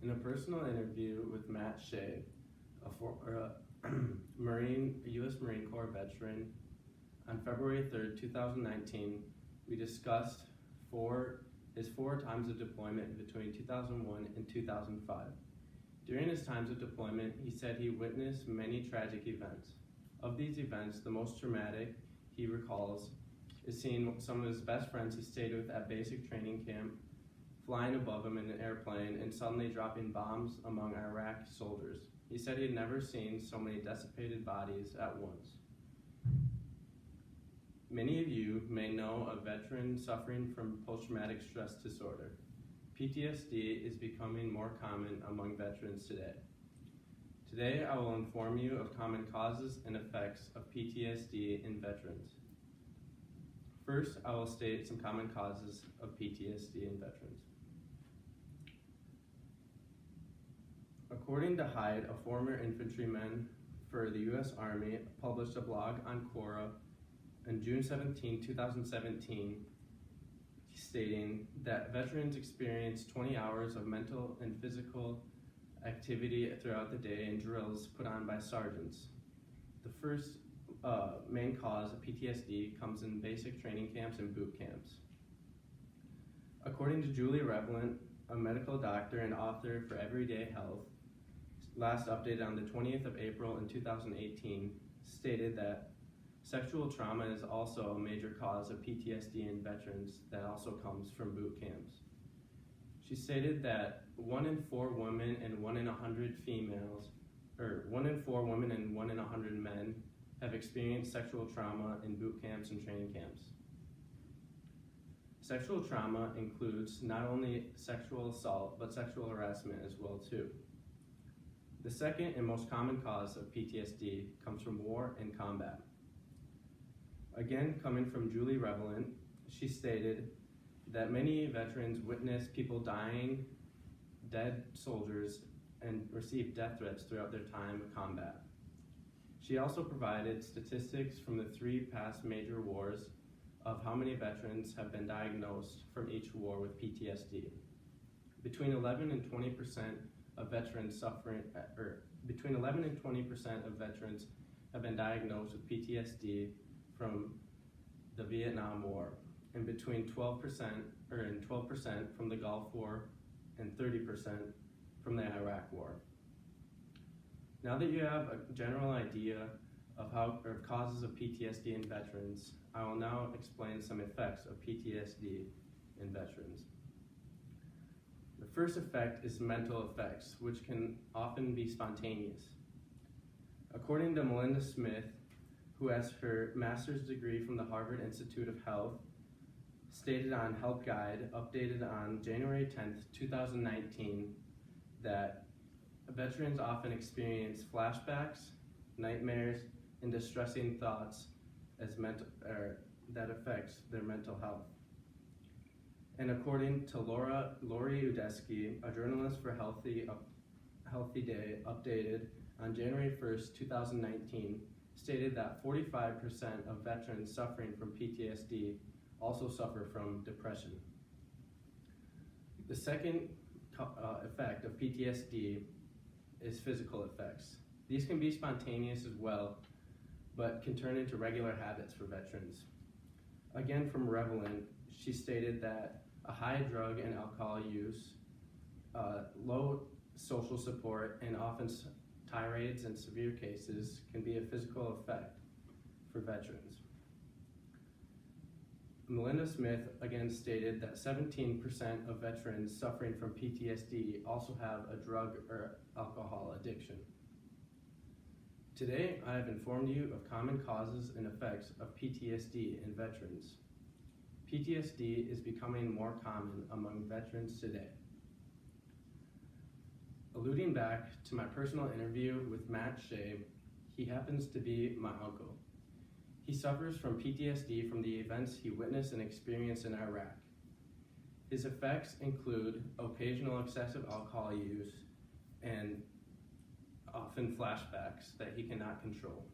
In a personal interview with Matt Shea, a U.S. Marine Corps veteran, on February 3rd, 2019, we discussed his four times of deployment between 2001 and 2005. During his times of deployment, he said he witnessed many tragic events. Of these events, the most traumatic he recalls is seeing some of his best friends he stayed with at basic training camp flying above him in an airplane and suddenly dropping bombs among Iraq soldiers. He said he had never seen so many dissipated bodies at once. Many of you may know a veteran suffering from post-traumatic stress disorder. PTSD is becoming more common among veterans today. Today, I will inform you of common causes and effects of PTSD in veterans. First, I will state some common causes of PTSD in veterans. According to Hyde, a former infantryman for the U.S. Army, published a blog on Quora on June 17, 2017, stating that veterans experience 20 hours of mental and physical activity throughout the day in drills put on by sergeants. The first main cause of PTSD comes in basic training camps and boot camps. According to Julie Revelant, a medical doctor and author for Everyday Health, last updated on the 20th of April in 2018, stated that sexual trauma is also a major cause of PTSD in veterans that also comes from boot camps. She stated that 1 in 4 women and 1 in 100 females, or 1 in 4 women and 1 in 100 men have experienced sexual trauma in boot camps and training camps. Sexual trauma includes not only sexual assault, but sexual harassment as well too. The second and most common cause of PTSD comes from war and combat. Again, coming from Julie Revelant, she stated that many veterans witness people dying, dead soldiers, and receive death threats throughout their time of combat. She also provided statistics from the 3 past major wars of how many veterans have been diagnosed from each war with PTSD. Between 11 and 20% of veterans between 11 and 20% of veterans have been diagnosed with PTSD from the Vietnam War, and between 12% from the Gulf War and 30% from the Iraq War. Now that you have a general idea of causes of PTSD in veterans, I will now explain some effects of PTSD in veterans. The first effect is mental effects, which can often be spontaneous. According to Melinda Smith, who has her master's degree from the Harvard Institute of Health, stated on Help Guide, updated on January 10th, 2019, that veterans often experience flashbacks, nightmares, and distressing thoughts that affects their mental health. And according to Lori Udesky, a journalist for Healthy Day, updated on January 1st, 2019, stated that 45% of veterans suffering from PTSD also suffer from depression. The second effect of PTSD is physical effects. These can be spontaneous as well, but can turn into regular habits for veterans. Again, from Revelant, she stated that a high drug and alcohol use, low social support, and often tirades in severe cases can be a physical effect for veterans. Melinda Smith again stated that 17% of veterans suffering from PTSD also have a drug or alcohol addiction. Today, I have informed you of common causes and effects of PTSD in veterans. PTSD is becoming more common among veterans today. Alluding back to my personal interview with Matt Shea, he happens to be my uncle. He suffers from PTSD from the events he witnessed and experienced in Iraq. His effects include occasional excessive alcohol use and often flashbacks that he cannot control.